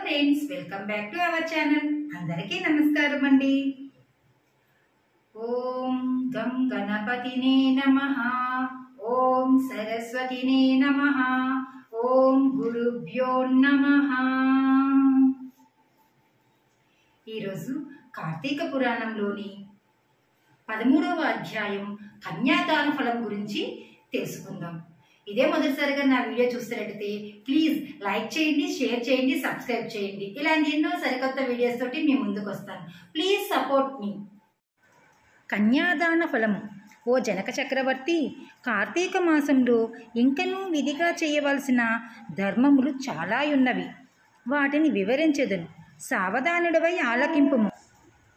Friends, welcome back to our channel. అందరికీ నమస్కారం అండి. ఓం గం గణపతినే నమః, ఓం సరస్వతినే నమః, ఓం గురుభ్యో నమః. ఈరోజు కార్తీక పురాణంలోని 13వ అధ్యాయం కన్యాదాన ఫలం గురించి తెలుసుకుందాం. ఇదే మొదటిసారిగా నా వీడియో చూస్తున్నట్టయితే ప్లీజ్ లైక్ చేయండి, షేర్ చేయండి, సబ్స్క్రైబ్ చేయండి. ఇలాంటి ఎన్నో సరికొత్త వీడియోస్ తోటి మీ ముందుకు వస్తాను. ప్లీజ్ సపోర్ట్ మీ. కన్యాదాన ఫలము. ఓ జనక చక్రవర్తి, కార్తీక మాసంలో ఇంకనూ విధిగా చేయవలసిన ధర్మములు చాలా ఉన్నవి. వాటిని వివరించెదను, సావధానుడవై ఆలకింపుము.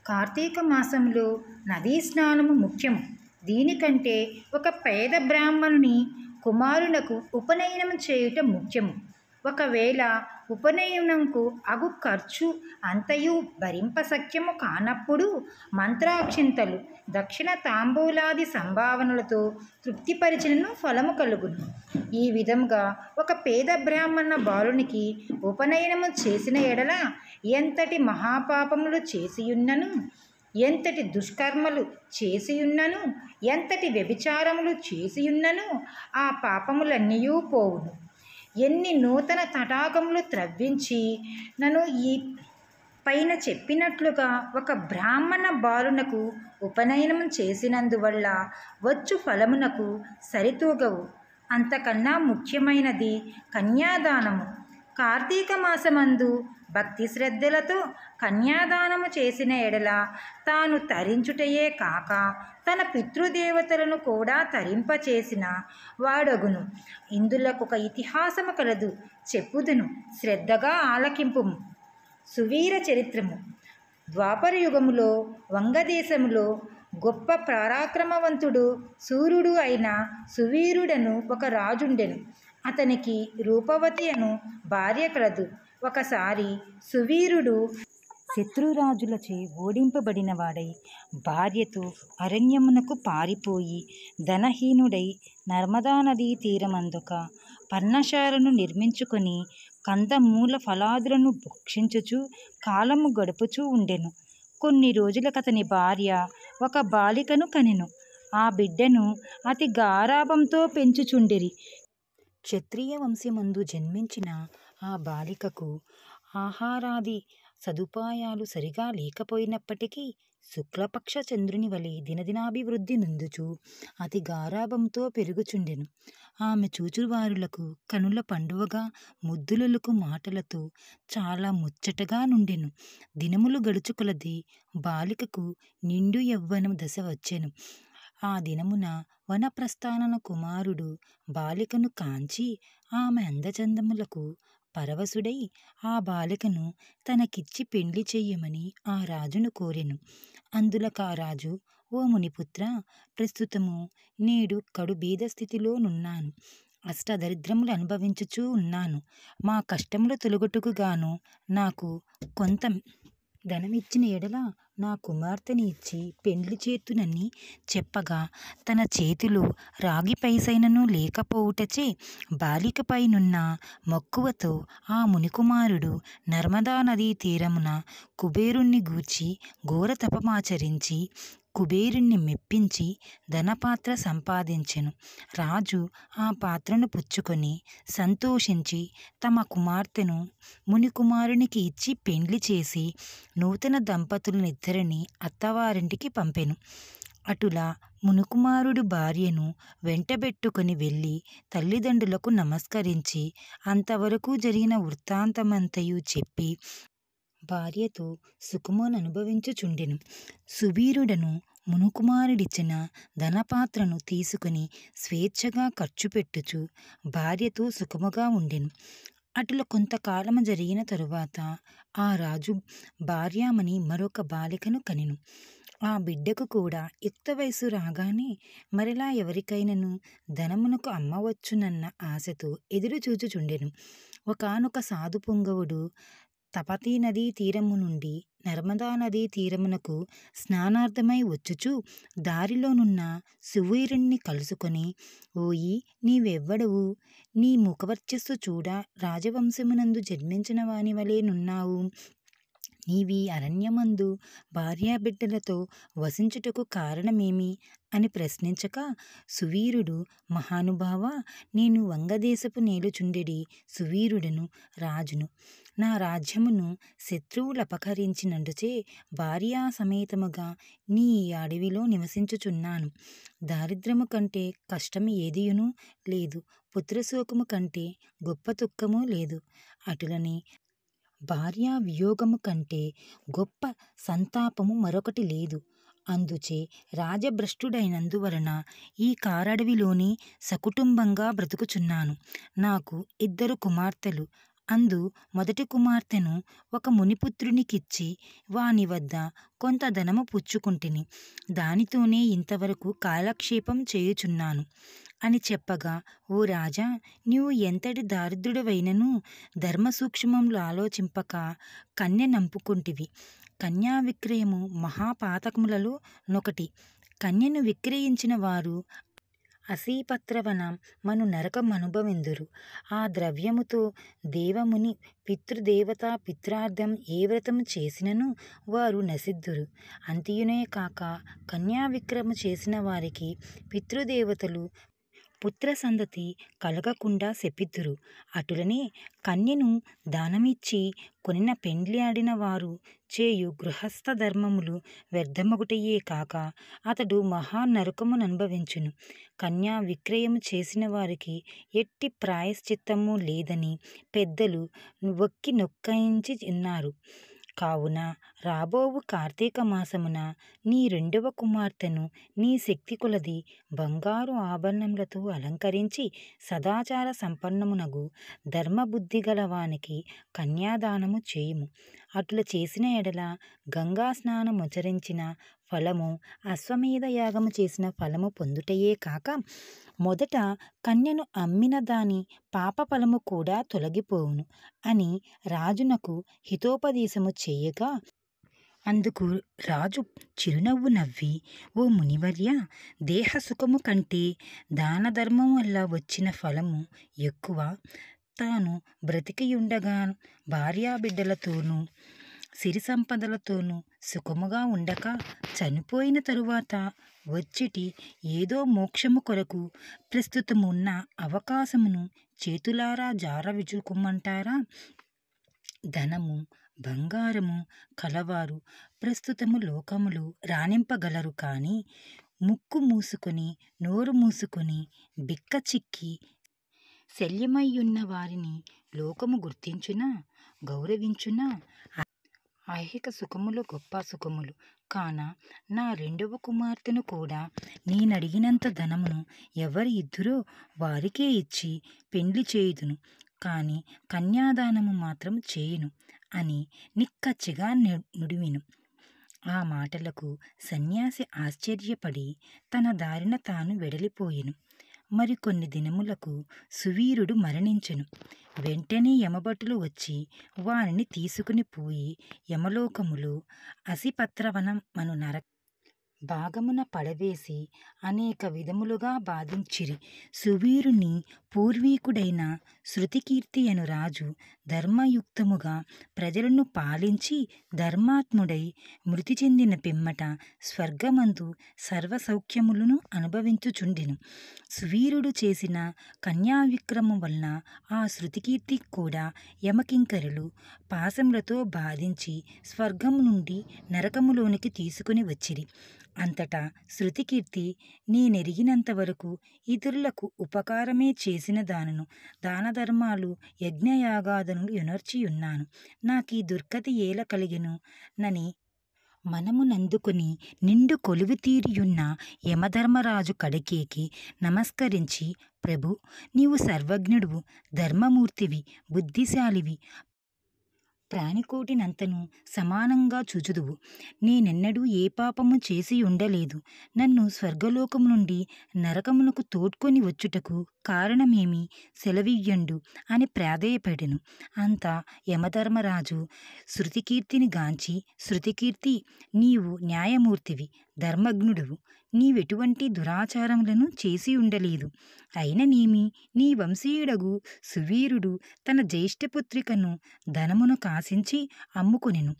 కార్తీక మాసంలో నదీ స్నానము ముఖ్యము. దీనికంటే ఒక పేద బ్రాహ్మణుని కుమారునకు ఉపనయనం చేయుట ముఖ్యము. ఒకవేళ ఉపనయనంకు అగు ఖర్చు అంతయు భరింపశక్యము కానప్పుడు మంత్రాక్షింతలు, దక్షిణ తాంబూలాది సంభావనలతో తృప్తిపరిచినను ఫలము కలుగును. ఈ విధంగా ఒక పేద బ్రాహ్మణ బాలునికి ఉపనయనము చేసిన ఎడల ఎంతటి మహాపాపములు చేసియున్నను, ఎంతటి దుష్కర్మలు చేసియున్నను, ఎంతటి వ్యభిచారములు చేసియున్నను ఆ పాపములన్నీ పోవును. ఎన్ని నూతన తటాకములు త్రవ్వించి నన్ను ఈ పైన చెప్పినట్లుగా ఒక బ్రాహ్మణ బాలునకు ఉపనయనం చేసినందువల్ల వచ్చు ఫలమునకు సరితూగవు. అంతకన్నా ముఖ్యమైనది కన్యాదానము. కార్తీక మాసమందు భక్తి శ్రద్ధలతో కన్యాదానము చేసిన ఎడల తాను తరించుటయే కాక తన పితృదేవతలను కూడా తరింపచేసిన వాడగును. ఇందులకు ఒక ఇతిహాసము కలదు, చెప్పుదును, శ్రద్ధగా ఆలకింపుము. సువీర చరిత్రము. ద్వాపర యుగములో వంగదేశములో గొప్ప పరాక్రమవంతుడు సూర్యుడు అయిన సువీరుడను ఒక రాజుండెను. అతనికి రూపవతి అను భార్య కలదు. ఒకసారి సువీరుడు శత్రురాజులచే ఓడింపబడిన వాడై భార్యతో అరణ్యమునకు పారిపోయి ధనహీనుడై నర్మదా నదీ తీరమందొక పర్ణశాలను నిర్మించుకొని కందమూల ఫలాదులను భక్షించుచు కాలము గడుపుచూ ఉండెను. కొన్ని రోజులకతని భార్య ఒక బాలికను కనెను. ఆ బిడ్డను అతి గారాభంతో పెంచుచుండిరి. క్షత్రియ వంశమందు జన్మించిన ఆ బాలికకు ఆహారాది సదుపాయాలు సరిగా లేకపోయినప్పటికీ శుక్లపక్ష చంద్రుని వలె దినదినాభివృద్ధి నొందుచు అతి గారాభంతో పెరుగుచుండెను. ఆమె చూచువారులకు కనుల పండువగా ముద్దులకు మాటలతో చాలా ముచ్చటగా నుండెను. దినములు గడుచుకొలది బాలికకు నిండు యవ్వనం దశ వచ్చెను. ఆ దినమున వనప్రస్థానన కుమారుడు బాలికను కాంచి ఆమె అందచందములకు పరవశుడై ఆ బాలికను తనకిచ్చి పెండ్లి చెయ్యమని ఆ రాజును కోరెను. అందులకా రాజు, ఓ మునిపుత్ర, ప్రస్తుతము నేడు కడు బీద స్థితిలో నున్నాను. అష్టదరిద్రములు అనుభవించుచూ ఉన్నాను. మా కష్టములు తొలగుటకుగాను నాకు కొంత ధనమిచ్చిన ఎడల నా కుమార్తెని ఇచ్చి పెండ్లి చేతునని చెప్పగా తన చేతిలో రాగి పైసైనను లేకపోవుటచే బాలికపైనున్న మక్కువతో ఆ మునికుమారుడు నర్మదా నదీ తీరమున కుబేరుణ్ణి గూర్చి ఘోర తపమాచరించి కుబేరుణ్ణి మెప్పించి ధనపాత్ర సంపాదించెను. రాజు ఆ పాత్రను పుచ్చుకొని సంతోషించి తమ కుమార్తెను మునికుమారునికి ఇచ్చి పెండ్లి చేసి నూతన దంపతులనిద్దరిని అత్తవారింటికి పంపెను. అటులా మునికుమారుడు భార్యను వెంటబెట్టుకొని వెళ్ళి తల్లిదండ్రులకు నమస్కరించి అంతవరకు జరిగిన వృత్తాంతమంతయు చెప్పి భార్యతో సుఖముననుభవించుచుండెను. సువీరుడను మునుకుమారుడిచ్చిన ధనపాత్రను తీసుకుని స్వేచ్ఛగా ఖర్చు పెట్టుచు భార్యతో సుఖముగా ఉండెను. అటుల కొంతకాలము జరిగిన తరువాత ఆ రాజు భార్యామణి మరొక బాలికను కనెను. ఆ బిడ్డకు కూడా యుక్త వయసు రాగానే మరలా ఎవరికైనను ధనమునకు అమ్మవచ్చునన్న ఆశతో ఎదురు చూచుచుండెను. ఒకానొక సాధు పుంగవుడు తపతీ నదీ తీరము నుండి నర్మదా నదీ తీరమునకు స్నానార్థమై వచ్చుచు దారిలోనున్న సువీరుణ్ణి కలుసుకొని, ఓయి నీవెవ్వడవు? నీ ముఖవర్చస్సు చూడ రాజవంశమునందు జన్మించిన వాని వలె నున్నావు. నీవీ అరణ్యమందు భార్యాబిడ్డలతో వసించుటకు కారణమేమి అని ప్రశ్నించగా, సువీరుడు, మహానుభావా, నేను వంగదేశపు నేలుచుండెడి సువీరుడను, రాజును. నా రాజ్యమును శత్రువులపహరించినందుచే భార్యా సమేతముగా నీ ఈ అడవిలో నివసించుచున్నాను. దారిద్ర్యము కంటే కష్టము ఏదియును లేదు, పుత్రశోకము కంటే గొప్ప దుఃఖము లేదు. అటులని భార్యా వియోగము కంటే గొప్ప సంతాపము మరొకటి లేదు. అందుచే రాజభ్రష్టుడైనందువలన ఈ కారడవిలోని సకుటుంబంగా బ్రతుకుచున్నాను. నాకు 2 కుమార్తెలు. అందు మొదటి కుమార్తెను ఒక మునిపుత్రునికిచ్చి వాని వద్ద కొంత ధనము పుచ్చుకుంటిని. దానితోనే ఇంతవరకు కాలక్షేపం చేయుచున్నాను అని చెప్పగా, ఓ రాజా, నీవు ఎంతటి దారిద్రుడవైనను ధర్మసూక్ష్మములు ఆలోచింపక కన్య నంపుకుంటివి. కన్యా విక్రయము మహాపాతకములలో నొకటి. కన్యను విక్రయించిన వారు అసీపత్రవన మను నరకమనుభవిందురు. ఆ ద్రవ్యముతో దేవముని పితృదేవతా పిత్రార్థం ఏ వ్రతము చేసినను వారు నశిద్దురు. అంతియునే కాక కన్యా విక్రయము చేసిన వారికి పితృదేవతలు పుత్ర సంతతి కలగకుండా శపిద్దురు. అటులనే కన్యను దానమిచ్చి కొనిన పెండ్లాడిన వారు చేయు గృహస్థ ధర్మములు వ్యర్థమగుటయే కాక అతడు మహానరకముననుభవించును. కన్యా విక్రయము చేసిన వారికి ఎట్టి ప్రాయశ్చిత్తము లేదని పెద్దలు ఒక్కి నొక్కించి ఉన్నారు. కావున రాబోవు కార్తీక మాసమున నీ 2వ కుమార్తెను నీ శక్తి కొలది బంగారు ఆభరణములతో అలంకరించి సదాచార సంపన్నమునగు ధర్మబుద్ధి గలవానికి కన్యాదానము చేయుము. అట్ల చేసిన ఎడల గంగా స్నానముచరించిన ఫలము, అశ్వమేధ యాగము చేసిన ఫలము పొందుటయే కాక మొదట కన్యను అమ్మిన దాని పాప ఫలము కూడా తొలగిపోవును అని రాజునకు హితోపదేశము చేయగా, అందుకు రాజు చిరునవ్వు నవ్వి, ఓ మునివర్య, దేహసుఖము కంటే దాన ధర్మం వల్ల వచ్చిన ఫలము ఎక్కువ. తాను బ్రతికియుండగా భార్యాబిడ్డలతోనూ సిరి సంపదలతోనూ సుఖముగా ఉండక చనిపోయిన తరువాత వచ్చేటి ఏదో మోక్షము కొరకు ప్రస్తుతమున్న అవకాశమును చేతులారా జారవిడుచుకోమంటారా? ధనము బంగారము కలవారు ప్రస్తుతము లోకములు రాణింపగలరు. కానీ ముక్కు మూసుకొని నోరు మూసుకొని బిక్క చిక్కి శల్యమయ్యున్న వారిని లోకము గుర్తించునా, గౌరవించునా? ఐహిక సుఖములు గొప్ప సుఖములు కాన నా 2వ కుమార్తెను కూడా నేనడిగినంత ధనమును ఎవరి ఇద్దురో వారికే ఇచ్చి పెండ్లి చేయుదును, కాని కన్యాదానము మాత్రం చేయును అని నిక్కచ్చిగా నుడివెను. ఆ మాటలకు సన్యాసి ఆశ్చర్యపడి తన దారిన తాను వెడలిపోయెను. మరికొన్ని దినములకు సువీరుడు మరణించెను. వెంటనే యమభటులు వచ్చి వానిని తీసుకుని పోయి యమలోకములో అసిపత్రవనం అను నరక భాగమున పడవేసి అనేక విధములుగా బాధించిరి. సువీరుని పూర్వీకుడైన శృతికీర్తి అను రాజు ధర్మయుక్తముగా ప్రజలను పాలించి ధర్మాత్ముడై మృతి చెందిన పిమ్మట స్వర్గమందు సర్వసౌఖ్యములను అనుభవించుచుండెను. సువీరుడు చేసిన కన్యావిక్రమం వలన ఆ శృతికీర్తి కూడా యమకింకరులు పాశములతో బాధించి స్వర్గము నుండి నరకములోనికి తీసుకుని వచ్చిరి. అంతటా శృతికీర్తి, నేనెరిగినంతవరకు ఇతరులకు ఉపకారమే చేసిన దానను, దానధర్మాలు యజ్ఞయాగాదనులు యొనర్చియున్నాను. నాకీ దుర్గతి ఏల కలిగెను నని మనమునందుకొని నిండు కొలువుతీరియున్న యమధర్మరాజు కడకేకి నమస్కరించి, ప్రభు, నీవు సర్వజ్ఞుడువు, ధర్మమూర్తివి, బుద్ధిశాలివి, ప్రాణికోటినంతను సమానంగా చూచుదువు. నేనెన్నడూ ఏ పాపము చేసి ఉండలేదు. నన్ను స్వర్గలోకము నుండి నరకమునకు తోడ్కొని వచ్చుటకు కారణమేమి సెలవియ్యండు అని ప్రాధేయపడెను. అంత యమధర్మరాజు శృతికీర్తిని గాంచి, శృతికీర్తి, నీవు న్యాయమూర్తివి, ధర్మజ్ఞుడువు, నీవెటువంటి దురాచారములను చేసి ఉండలేదు. అయిననేమి నీ వంశీయుడగు సువీరుడు తన జ్యేష్ఠపుత్రికను ధనమును కాసించి అమ్ముకొనెను.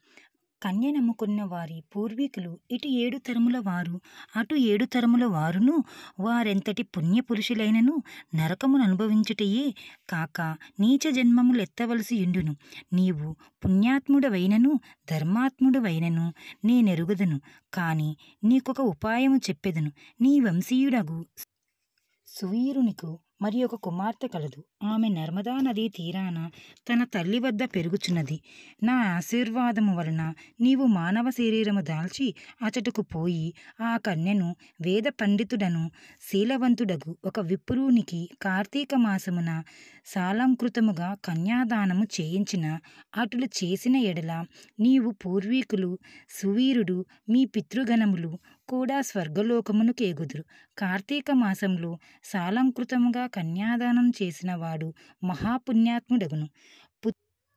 కన్యనమ్ముకున్న వారి పూర్వీకులు ఇటు 7 తరముల వారు, అటు 7 తరముల వారును వారెంతటి పుణ్యపురుషులైనను నరకమును అనుభవించుటయే కాక నీచ జన్మములెత్తవలసి యుండును. నీవు పుణ్యాత్ముడవైనను ధర్మాత్ముడవైనను నేనెరుగుదును. కాని నీకొక ఉపాయము చెప్పెదను. నీ వంశీయుడగు సువీరునికు మరి ఒక కుమార్తె కలదు. ఆమె నర్మదా నదీ తీరాన తన తల్లి వద్ద పెరుగుచున్నది. నా ఆశీర్వాదము వలన నీవు మానవ శరీరము దాల్చి అచటకు పోయి ఆ కన్యను వేద పండితుడను శీలవంతుడగు ఒక విప్రునికి కార్తీక మాసమున సాలంకృతముగా కన్యాదానము చేయించిన అటులు చేసిన ఎడల నీవు పూర్వీకులు సువీరుడు మీ పితృగణములు కూడా స్వర్గలోకమును కేగుదురు. కార్తీక మాసంలో సాలంకృతముగా కన్యాదానం చేసిన వాడు మహాపుణ్యాత్ముడగును.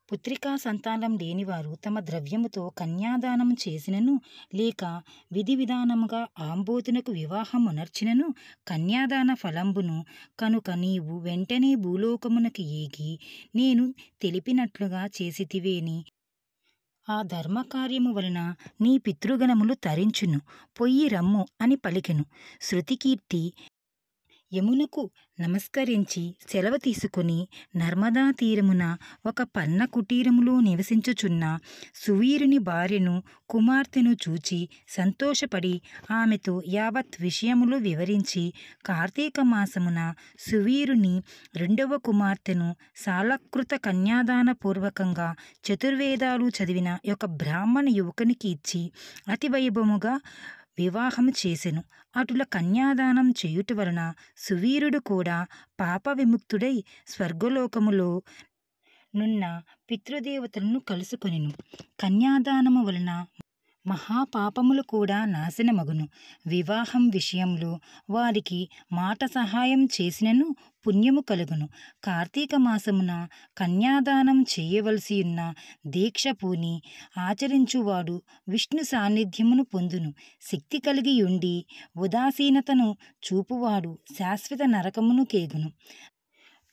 పుత్రికా సంతానం లేనివారు తమ ద్రవ్యముతో కన్యాదానం చేసినను లేక విధి విధానముగా ఆంబోతునకు వివాహమునర్చినను కన్యాదాన ఫలంబును కనుక నీవు వెంటనే భూలోకమునకు ఏగి నేను తెలిపినట్లుగా చేసితివేని ఆ ధర్మకార్యము వలన నీ పితృగణములు తరించును. పొయ్యి రమ్ము అని పలికెను. శృతికీర్తి యమునకు నమస్కరించి సెలవు తీసుకుని నర్మదా తీరమున ఒక పన్న కుటీరములో నివసించుచున్న సువీరుని భార్యను కుమార్తెను చూచి సంతోషపడి ఆమెతో యావత్ విషయములు వివరించి కార్తీక మాసమున సువీరుని 2వ కుమార్తెను సాలకృత కన్యాదాన పూర్వకంగా చతుర్వేదాలు చదివిన ఒక బ్రాహ్మణ యువకునికి ఇచ్చి అతి వైభవముగా వివాహము చేసెను. అటుల కన్యాదానం చేయుట వలన సువీరుడు కూడా పాప విముక్తుడై స్వర్గలోకములో నున్న పితృదేవతలను కలుసుకొనెను. కన్యాదానము వలన మహాపాపములు కూడా నాశనమగును. వివాహం విషయంలో వారికి మాట సహాయం చేసినను పుణ్యము కలుగును. కార్తీక మాసమున కన్యాదానం చేయవలసి ఉన్న దీక్ష పూని ఆచరించువాడు విష్ణు సాన్నిధ్యమును పొందును. శక్తి కలిగి ఉండి ఉదాసీనతను చూపువాడు శాశ్వత నరకమును కేగును.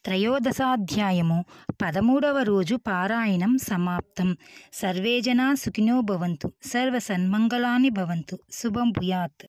త్రయోదశాధ్యాయము 13వ రోజు పారాయణం సమాప్తం. సర్వే జనా సుఖినో భవంతు. సర్వ సన్మంగళాని భవంతు. శుభం భూయాత్.